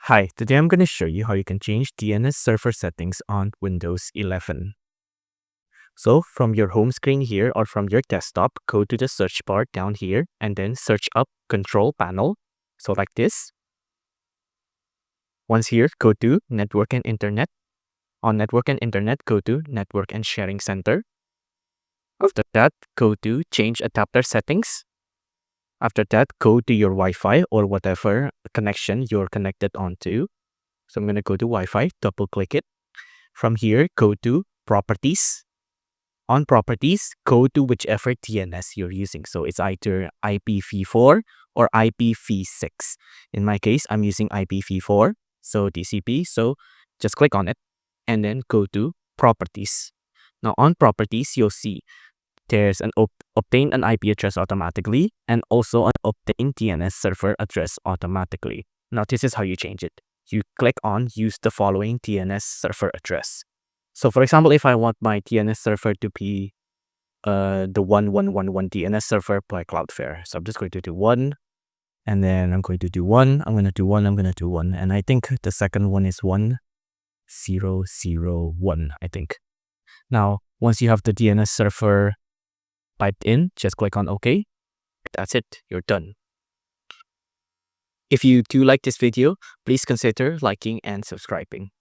Hi, today I'm going to show you how you can change DNS server settings on Windows 11. So from your home screen here or from your desktop, go to the search bar down here and then search up Control Panel. So like this. Once here, go to Network and Internet. On Network and Internet, go to Network and Sharing Center. After that, go to Change Adapter Settings. After that, go to your Wi-Fi or whatever connection you're connected onto. So I'm going to go to Wi-Fi, double click it. From here, go to Properties. On Properties, go to whichever DNS you're using. So it's either IPv4 or IPv6. In my case, I'm using IPv4, so TCP. So just click on it and then go to Properties. Now on Properties, you'll see there's an obtain an IP address automatically and also an obtain DNS server address automatically. Now this is how you change it. You click on use the following DNS server address. So for example, if I want my DNS server to be the 1111 DNS server by Cloudflare. So I'm just going to do 1 and then I'm going to do 1. I'm going to do 1. I'm going to do 1. And I think the second one is 1001, I think. Now, once you have the DNS server piped in, just click on OK. That's it. You're done. If you do like this video, please consider liking and subscribing.